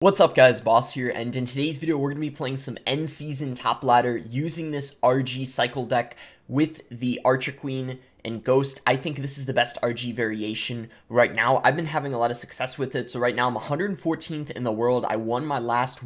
What's up guys, Boss here, and in today's video we're going to be playing some end season top ladder using this RG cycle deck with the Archer Queen and Ghost. I think this is the best RG variation right now. I've been having a lot of success with it, so right now I'm 114th in the world. I won my last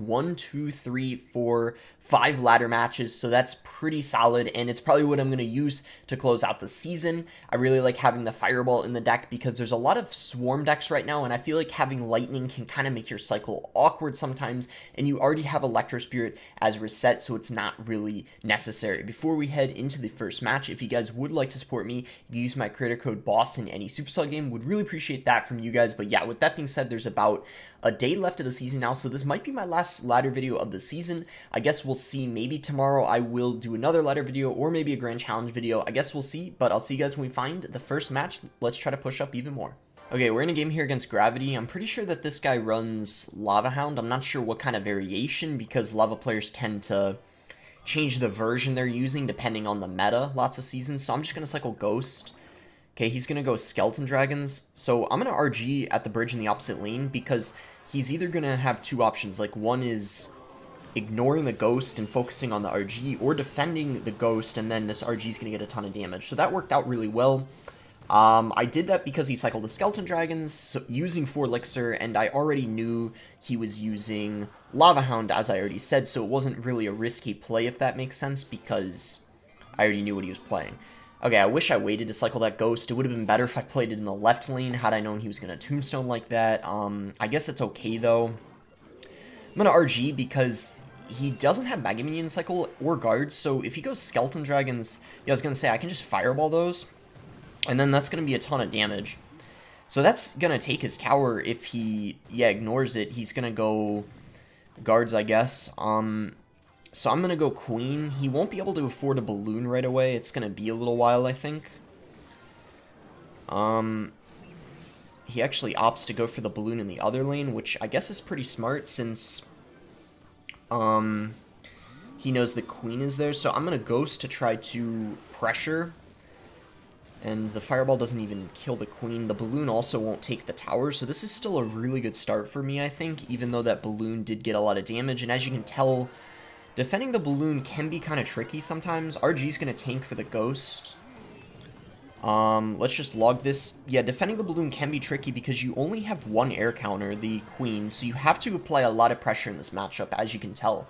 5 ladder matches, so that's pretty solid, and it's probably what I'm going to use to close out the season. I really like having the Fireball in the deck because there's a lot of Swarm decks right now, and I feel like having Lightning can kind of make your cycle awkward sometimes, and you already have Electro Spirit as reset, so it's not really necessary. Before we head into the first match, if you guys would like to support me, you use my creator code BOSS in any Supercell game. Would really appreciate that from you guys. But yeah, with that being said, there's about a day left of the season now, so this might be my last ladder video of the season. I guess we'll see. Maybe tomorrow I will do another ladder video or maybe a grand challenge video. I guess we'll see, but I'll see you guys when we find the first match. Let's try to push up even more. Okay, we're in a game here against Gravity. I'm pretty sure that this guy runs Lava Hound. I'm not sure what kind of variation because Lava players tend to change the version they're using depending on the meta lots of seasons. So I'm just going to cycle Ghost. Okay, he's going to go Skeleton Dragons. So I'm going to RG at the bridge in the opposite lane because he's either going to have two options. Like, one is ignoring the Ghost and focusing on the RG, or defending the Ghost, and then this RG is going to get a ton of damage. So that worked out really well. I did that because he cycled the Skeleton Dragons so using 4 Elixir, and I already knew he was using Lava Hound, as I already said, so it wasn't really a risky play, if that makes sense, because I already knew what he was playing. Okay, I wish I waited to cycle that Ghost. It would have been better if I played it in the left lane, had I known he was going to Tombstone like that. I guess it's okay, though. I'm going to RG because he doesn't have Mega Minion cycle or guards, so if he goes Skeleton Dragons, yeah, I was going to say, I can just Fireball those, and then that's going to be a ton of damage. So that's going to take his tower if he, ignores it. He's going to go guards, I guess. So I'm going to go Queen. He won't be able to afford a balloon right away. It's going to be a little while, I think. He actually opts to go for the balloon in the other lane, which I guess is pretty smart since he knows the Queen is there. So I'm going to Ghost to try to pressure. And the Fireball doesn't even kill the Queen. The balloon also won't take the tower. So this is still a really good start for me, I think, even though that balloon did get a lot of damage. And as you can tell, defending the balloon can be kind of tricky sometimes. RG's going to tank for the Ghost. Let's just log this. Yeah, defending the balloon can be tricky because you only have one air counter, the Queen, so you have to apply a lot of pressure in this matchup, as you can tell.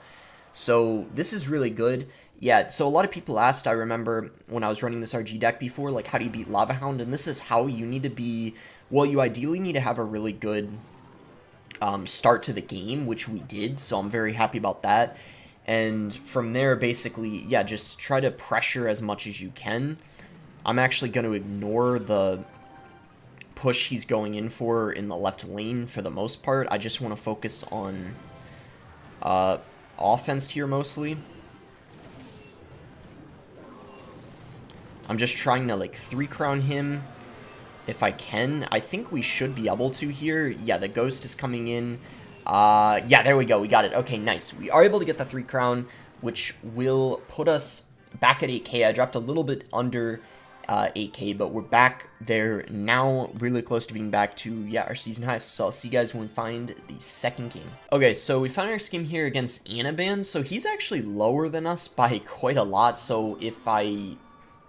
So this is really good. Yeah, so a lot of people asked, I remember when I was running this RG deck before, like, how do you beat Lava Hound? And this is how you need to be, well, you ideally need to have a really good start to the game, which we did, so I'm very happy about that. And from there, basically, yeah, just try to pressure as much as you can. I'm actually going to ignore the push he's going in for in the left lane for the most part. I just want to focus on offense here mostly. I'm just trying to, like, 3-crown him if I can. I think we should be able to here. Yeah, the Ghost is coming in. Yeah, there we go. We got it. Okay, nice. We are able to get the 3-crown, which will put us back at 8k. I dropped a little bit under 8k, but we're back there now, really close to being back to, yeah, our season high. So I'll see you guys when we find the second game. Okay, so we found our game here against Anaban. So he's actually lower than us by quite a lot. So if I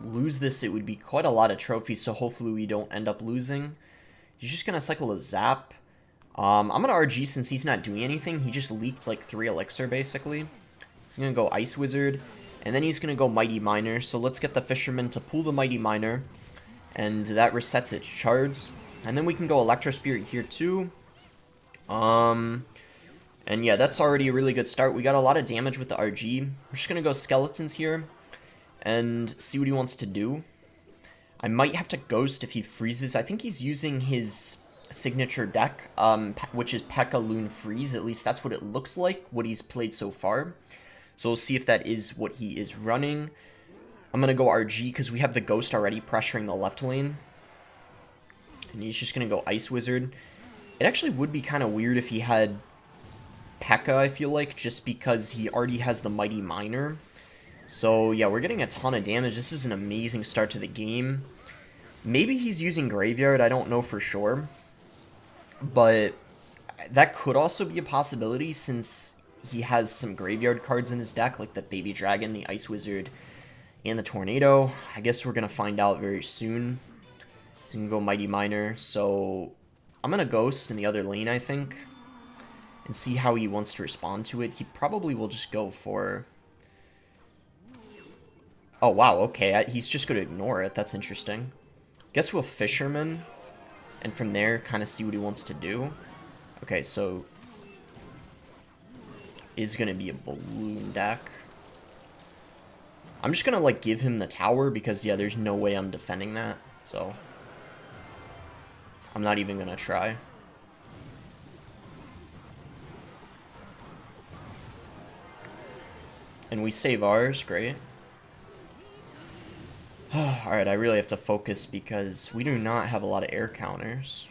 lose this, it would be quite a lot of trophies. So hopefully we don't end up losing. He's just going to cycle a Zap. I'm going to RG since he's not doing anything. He just leaked like 3 Elixir, basically. He's going to go Ice Wizard. And then he's going to go Mighty Miner. So let's get the Fisherman to pull the Mighty Miner. And that resets its chards. And then we can go Electro Spirit here too. And yeah, that's already a really good start. We got a lot of damage with the RG. We're just going to go Skeletons here. And see what he wants to do. I might have to Ghost if he freezes. I think he's using his signature deck, which is Pekka, Loon, Freeze. At least that's what it looks like, what he's played so far. So we'll see if that is what he is running. I'm going to go RG because we have the Ghost already pressuring the left lane. And he's just going to go Ice Wizard. It actually would be kind of weird if he had Pekka, I feel like, just because he already has the Mighty Miner. So yeah, we're getting a ton of damage. This is an amazing start to the game. Maybe he's using Graveyard, I don't know for sure. But that could also be a possibility since he has some graveyard cards in his deck, like the Baby Dragon, the Ice Wizard, and the Tornado. I guess we're going to find out very soon. So we can go Mighty Miner. So I'm going to Ghost in the other lane, I think, and see how he wants to respond to it. He probably will just go for... Oh, wow, okay. He's just going to ignore it. That's interesting. Guess we'll Fisherman, and from there, kind of see what he wants to do. Okay, so... is going to be a balloon deck. I'm just going to, like, give him the tower because, yeah, there's no way I'm defending that. So, I'm not even going to try. And we save ours. Great. Alright, I really have to focus because we do not have a lot of air counters.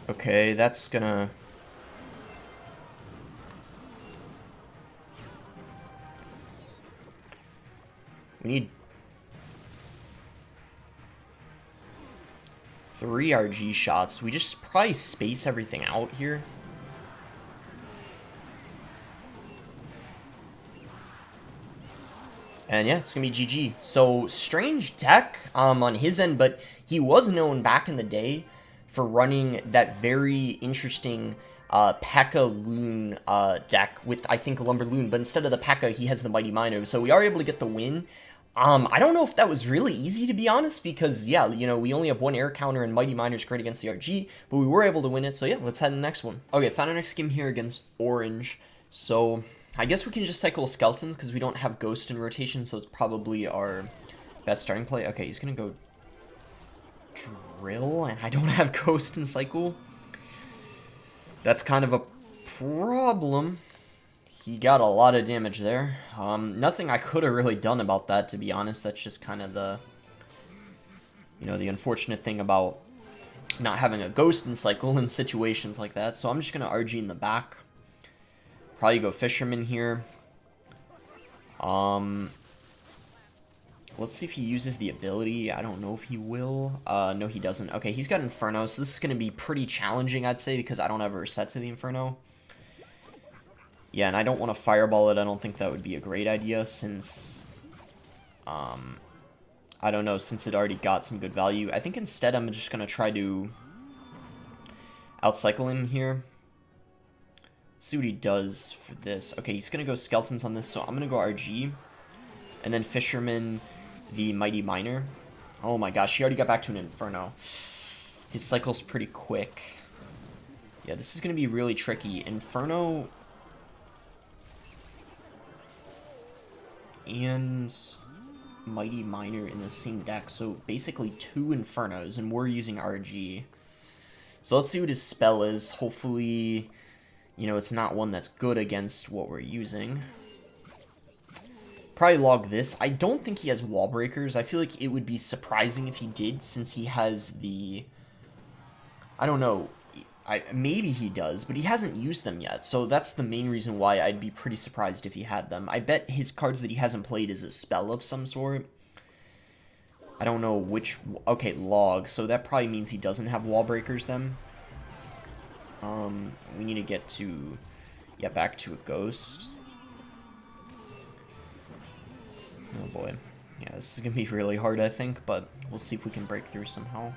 Okay, that's gonna... We need 3 RG shots. We just probably space everything out here. And yeah, it's gonna be GG. So, strange deck on his end, but he was known back in the day for running that very interesting Pekka Loon deck with, I think, Lumber Loon. But instead of the Pekka, he has the Mighty Miner. So we are able to get the win. I don't know if that was really easy, to be honest, because, yeah, you know, we only have 1 air counter and Mighty Miner's great against the RG, but we were able to win it, so yeah, let's head to the next one. Okay, found our next game here against Orange, so I guess we can just cycle Skeletons, because we don't have Ghost in rotation, so it's probably our best starting play. Okay, he's gonna go Drill, and I don't have Ghost in cycle. That's kind of a problem. He got a lot of damage there. Nothing I could have really done about that, to be honest. That's just kind of the, you know, the unfortunate thing about not having a Ghost in cycle in situations like that. So I'm just going to RG in the back. Probably go Fisherman here. Let's see if he uses the ability. I don't know if he will. No, he doesn't. Okay, he's got Inferno, so this is going to be pretty challenging, I'd say, because I don't have a reset to the Inferno. Yeah, and I don't want to Fireball it. I don't think that would be a great idea since, I don't know, since it already got some good value. I think instead I'm just going to try to outcycle him here. Let's see what he does for this. Okay, he's going to go Skeletons on this, so I'm going to go RG. And then Fisherman, the Mighty Miner. Oh my gosh, he already got back to an Inferno. His cycle's pretty quick. Yeah, this is going to be really tricky. Inferno... and Mighty Miner in the same deck, so basically 2 Infernos, and we're using RG. So let's see what his spell is. Hopefully, you know, it's not one that's good against what we're using. Probably log this. I don't think he has Wall Breakers. I feel like it would be surprising if he did, since he has the... I don't know. Maybe he does, but he hasn't used them yet, so that's the main reason why I'd be pretty surprised if he had them. I bet his cards that he hasn't played is a spell of some sort. I don't know which... Okay, log, so that probably means he doesn't have Wall Breakers then. We need to get to... yeah, back to a Ghost. Oh boy. Yeah, this is gonna be really hard, I think, but we'll see if we can break through somehow.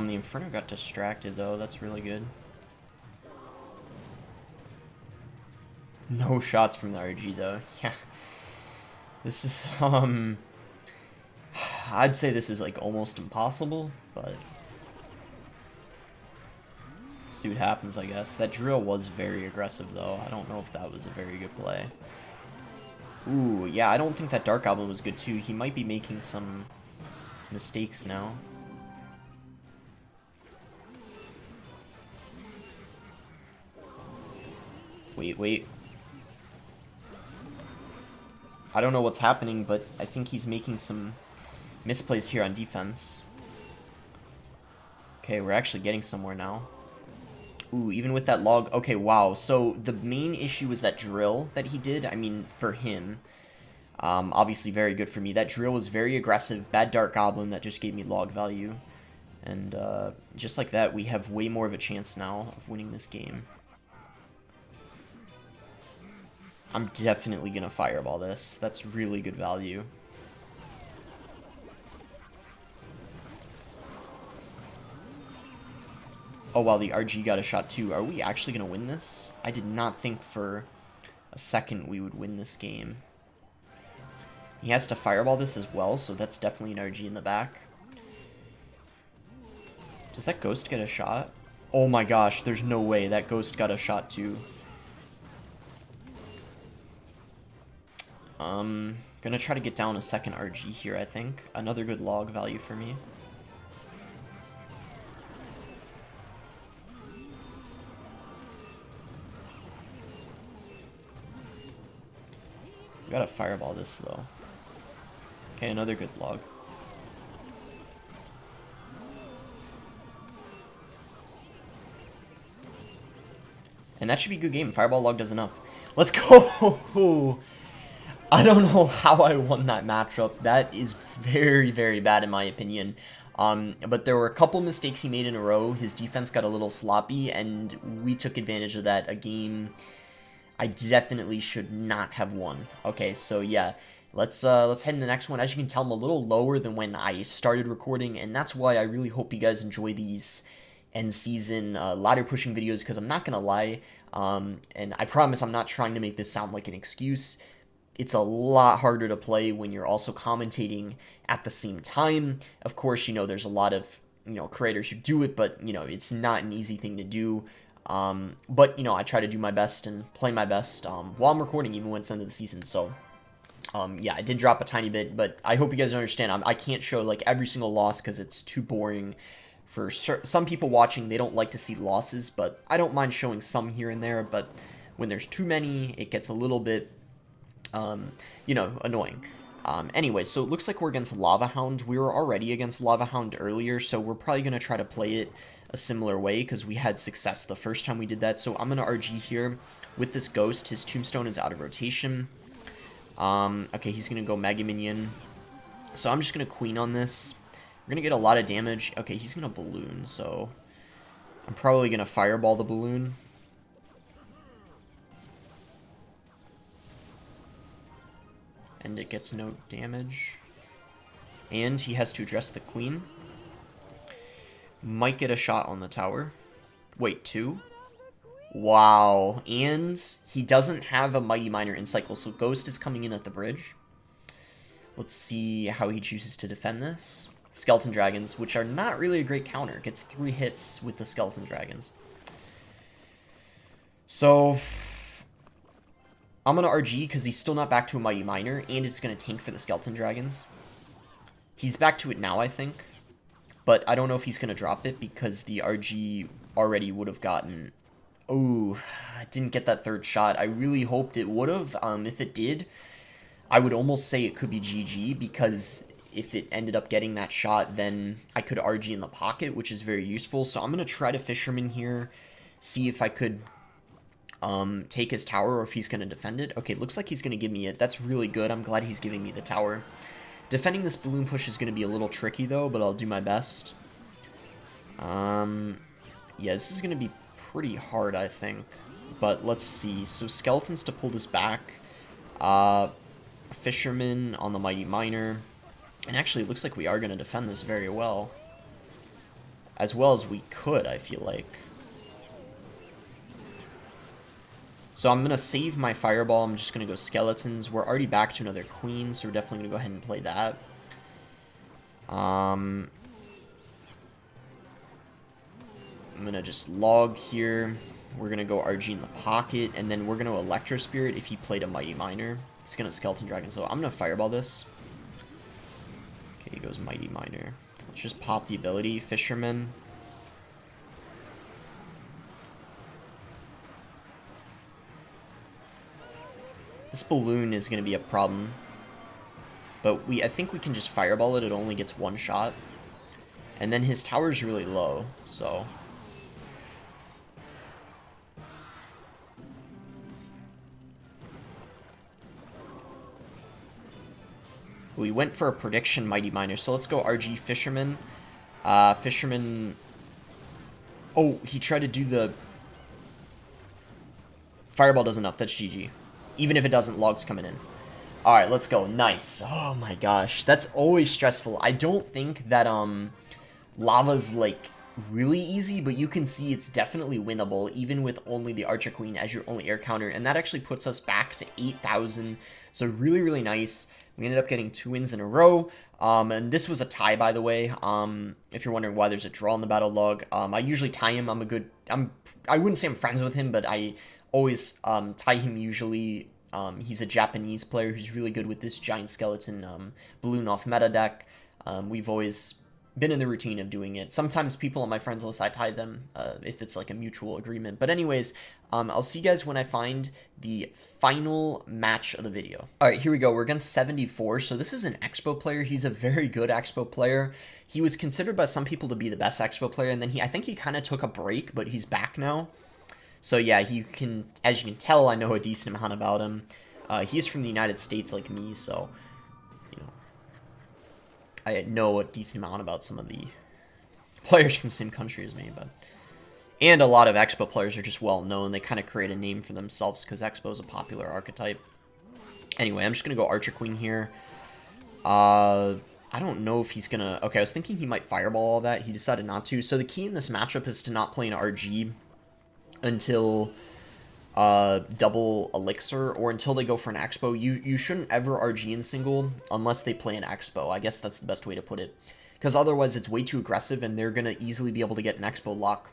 The Inferno got distracted, though. That's really good. No shots from the RG, though. Yeah. This is, I'd say this is, like, almost impossible, but... see what happens, I guess. That drill was very aggressive, though. I don't know if that was a very good play. Ooh, yeah, I don't think that Dark Goblin was good, too. He might be making some mistakes now. Wait, wait. I don't know what's happening, but I think he's making some misplays here on defense. Okay, we're actually getting somewhere now. Ooh, even with that log. Okay, wow. So the main issue was that drill that he did. I mean, for him. Obviously very good for me. That drill was very aggressive. Bad Dark Goblin that just gave me log value. And just like that, we have way more of a chance now of winning this game. I'm definitely going to fireball this. That's really good value. Oh, wow, the RG got a shot too. Are we actually going to win this? I did not think for a second we would win this game. He has to fireball this as well, so that's definitely an RG in the back. Does that ghost get a shot? Oh my gosh, there's no way that ghost got a shot too. Gonna try to get down a second RG here, I think. Another good log value for me. We gotta fireball this though. Okay, another good log. And that should be a good game. Fireball log does enough. Let's go! I don't know how I won that matchup. That is very, very bad in my opinion. But there were a couple mistakes he made in a row. His defense got a little sloppy, and we took advantage of that. A game I definitely should not have won. Okay, so yeah, let's head in the next one. As you can tell, I'm a little lower than when I started recording, and that's why I really hope you guys enjoy these end season ladder pushing videos, because I'm not gonna lie, and I promise I'm not trying to make this sound like an excuse. It's a lot harder to play when you're also commentating at the same time. Of course, you know, there's a lot of, you know, creators who do it, but, you know, it's not an easy thing to do. But, you know, I try to do my best and play my best while I'm recording, even when it's the end of the season. So, yeah, I did drop a tiny bit, but I hope you guys understand. I can't show, like, every single loss because it's too boring. For some people watching, they don't like to see losses, but I don't mind showing some here and there. But when there's too many, it gets a little bit you know, annoying. Anyway, so it looks like we're against Lava Hound. We were already against Lava Hound earlier, so we're probably going to try to play it a similar way, because we had success the first time we did that. So I'm going to RG here with this Ghost. His Tombstone is out of rotation. Okay, he's going to go Mega Minion. So I'm just going to Queen on this. We're going to get a lot of damage. Okay, he's going to Balloon, so I'm probably going to Fireball the Balloon. And it gets no damage. And he has to address the Queen. Might get a shot on the tower. Wait, 2? Wow. And he doesn't have a Mighty Miner in cycle, so Ghost is coming in at the bridge. Let's see how he chooses to defend this. Skeleton Dragons, which are not really a great counter. Gets 3 hits with the Skeleton Dragons. So I'm going to RG because he's still not back to a Mighty Miner, and it's going to tank for the Skeleton Dragons. He's back to it now, I think. But I don't know if he's going to drop it because the RG already would have gotten... Oh, I didn't get that third shot. I really hoped it would have. If it did, I would almost say it could be GG, because if it ended up getting that shot, then I could RG in the pocket, which is very useful. So I'm going to try to Fisherman here, see if I could... take his tower, or if he's going to defend it. Okay, looks like he's going to give me it. That's really good. I'm glad he's giving me the tower. Defending this balloon push is going to be a little tricky, though, but I'll do my best. Yeah, this is going to be pretty hard, I think. But let's see. So, Skeletons to pull this back. Fisherman on the Mighty Miner. And actually, it looks like we are going to defend this very well. As well as we could, I feel like. So I'm going to save my Fireball. I'm just going to go Skeletons. We're already back to another Queen, so we're definitely going to go ahead and play that. I'm going to just log here. We're going to go RG in the pocket, and then we're going to Electro Spirit if he played a Mighty Miner. He's going to Skeleton Dragon, so I'm going to Fireball this. Okay, he goes Mighty Miner. Let's just pop the ability. Fisherman. This balloon is going to be a problem. But I think we can just fireball it. It only gets one shot. And then his tower's really low, so... We went for a prediction Mighty Miner, so let's go RG Fisherman. Fisherman... Oh, he tried to do the... Fireball does enough, that's GG. Even if it doesn't, log's coming in. Alright, let's go. Nice. Oh my gosh. That's always stressful. I don't think that, lava's, like, really easy, but you can see it's definitely winnable, even with only the Archer Queen as your only air counter, and that actually puts us back to 8,000, so really, really nice. We ended up getting 2 wins in a row, and this was a tie, by the way, if you're wondering why there's a draw in the battle log. I usually tie him. I wouldn't say I'm friends with him, but I always tie him usually. He's a Japanese player who's really good with this giant skeleton balloon off meta deck. We've always been in the routine of doing it. Sometimes people on my friends list, I tie them if it's like a mutual agreement. But anyways, I'll see you guys when I find the final match of the video. All right, here we go. We're against 74. So this is an Expo player. He's a very good Expo player. He was considered by some people to be the best Expo player, and then I think he kind of took a break, but he's back now. So yeah, as you can tell, I know a decent amount about him. He's from the United States like me, so, you know, I know a decent amount about some of the players from the same country as me, but... And a lot of Expo players are just well known. They kind of create a name for themselves because Expo is a popular archetype. Anyway, I'm just going to go Archer Queen here. I don't know if he's going to... Okay, I was thinking he might fireball all that. He decided not to. So the key in this matchup is to not play an RG until double Elixir or until they go for an Expo. You shouldn't ever RG in single unless they play an Expo. I guess that's the best way to put it. Because otherwise it's way too aggressive and they're going to easily be able to get an Expo lock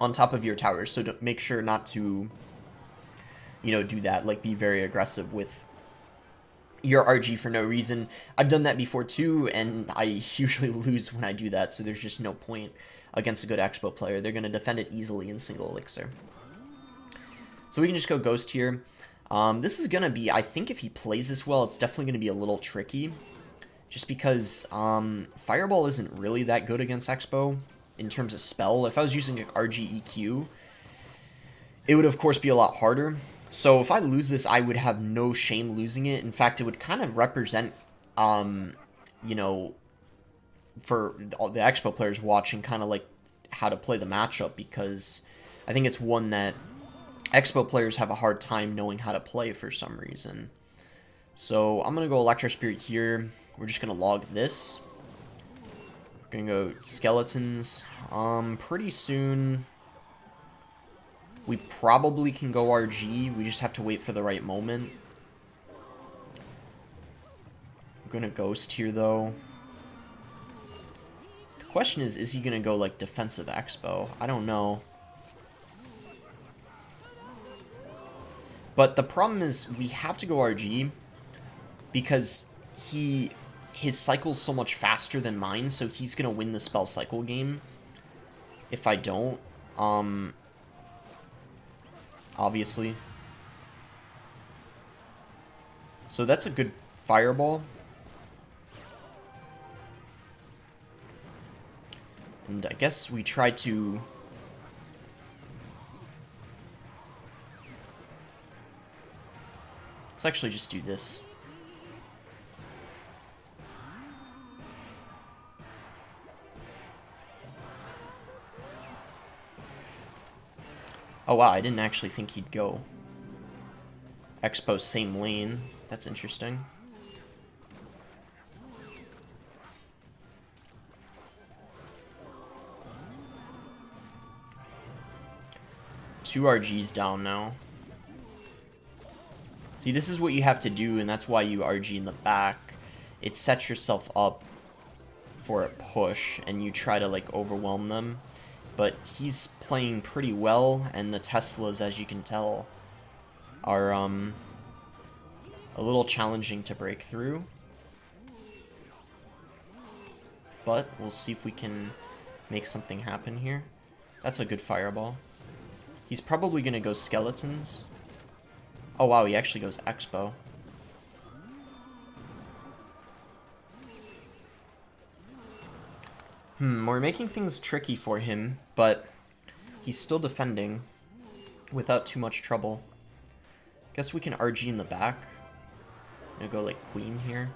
on top of your towers, so make sure not to, you know, do that. Like, be very aggressive with your RG for no reason. I've done that before too, and I usually lose when I do that, so there's just no point against a good Expo player. They're going to defend it easily in single Elixir. So we can just go Ghost here. This is going to be, I think if he plays this well, it's definitely going to be a little tricky, just because Fireball isn't really that good against Expo in terms of spell. If I was using an RGEQ, it would of course be a lot harder. So if I lose this, I would have no shame losing it. In fact, it would kind of represent, you know, for all the Expo players watching, kind of like how to play the matchup, because I think it's one that Expo players have a hard time knowing how to play for some reason. So I'm going to go Electro Spirit here. We're just going to log this. Gonna go Skeletons. Pretty soon we probably can go RG. We just have to wait for the right moment. I'm gonna Ghost here though. The question is he gonna go like defensive Expo? I don't know. But the problem is we have to go RG because his cycle's so much faster than mine, so he's gonna win the spell cycle game if I don't, obviously. So that's a good fireball. And I guess we try to... Let's actually just do this. Oh wow, I didn't actually think he'd go Expo same lane. That's interesting. Two RGs down now. See, this is what you have to do, and that's why you RG in the back. It sets yourself up for a push, and you try to, like, overwhelm them. But he's playing pretty well, and the Teslas, as you can tell, are a little challenging to break through. But we'll see if we can make something happen here. That's a good fireball. He's probably going to go Skeletons. Oh, wow, he actually goes Expo. We're making things tricky for him, but he's still defending without too much trouble. Guess we can RG in the back. I'm gonna go like queen here.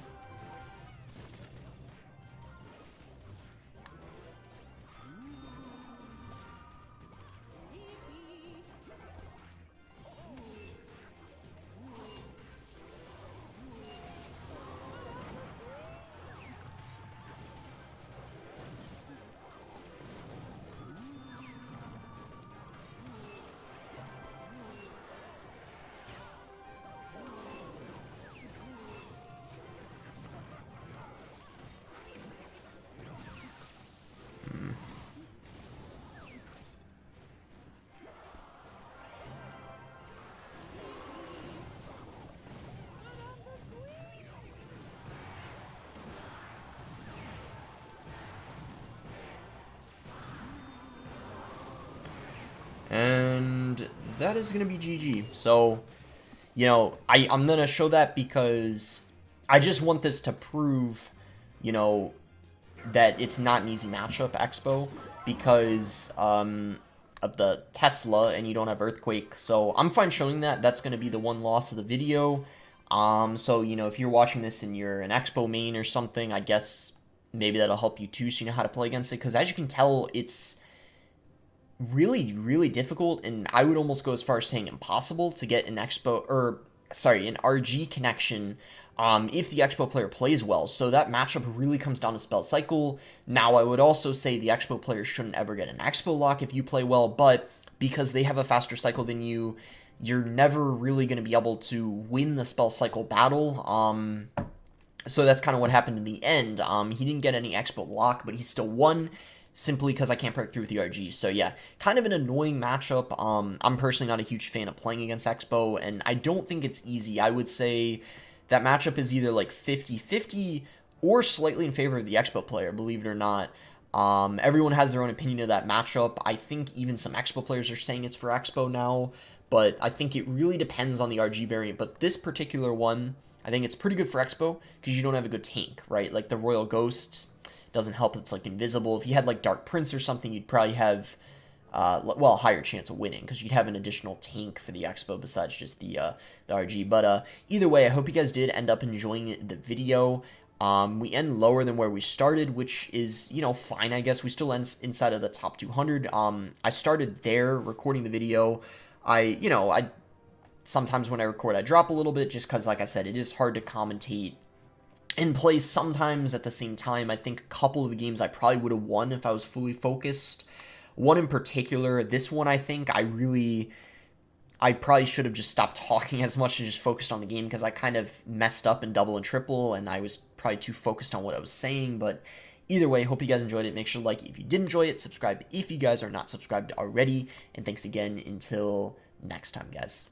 And that is going to be GG. So, you know, I'm going to show that because I just want this to prove, you know, that it's not an easy matchup, Expo, because of the Tesla and you don't have Earthquake. So I'm fine showing that. That's going to be the one loss of the video. So, you know, if you're watching this and you're an Expo main or something, I guess maybe that'll help you too, so you know how to play against it. Because as you can tell, it's really, really difficult, and I would almost go as far as saying impossible to get an an RG connection if the Expo player plays well. So that matchup really comes down to spell cycle. Now, I would also say the Expo player shouldn't ever get an Expo lock if you play well, but because they have a faster cycle than you, you're never really going to be able to win the spell cycle battle. So that's kind of what happened in the end. He didn't get any Expo lock, but he still won, simply because I can't break through with the RG. So yeah, kind of an annoying matchup. I'm personally not a huge fan of playing against Expo, and I don't think it's easy. I would say that matchup is either like 50-50 or slightly in favor of the Expo player, believe it or not. Everyone has their own opinion of that matchup. I think even some Expo players are saying it's for Expo now, but I think it really depends on the RG variant. But this particular one, I think it's pretty good for Expo because you don't have a good tank, right? Like the Royal Ghost doesn't help. It's like invisible. If you had like Dark Prince or something, you'd probably have a higher chance of winning because you'd have an additional tank for the Expo besides just the RG. But either way, I hope you guys did end up enjoying the video. We end lower than where we started, which is, you know, fine, I guess. We still end inside of the top 200. I started there recording the video. I sometimes when I record, I drop a little bit just because, like I said, it is hard to commentate and play sometimes at the same time. I think a couple of the games I probably would have won if I was fully focused. One in particular, this one I think I probably should have just stopped talking as much and just focused on the game because I kind of messed up in double and triple and I was probably too focused on what I was saying. But either way, hope you guys enjoyed it. Make sure to like it if you did enjoy it, subscribe if you guys are not subscribed already, and thanks again until next time, guys.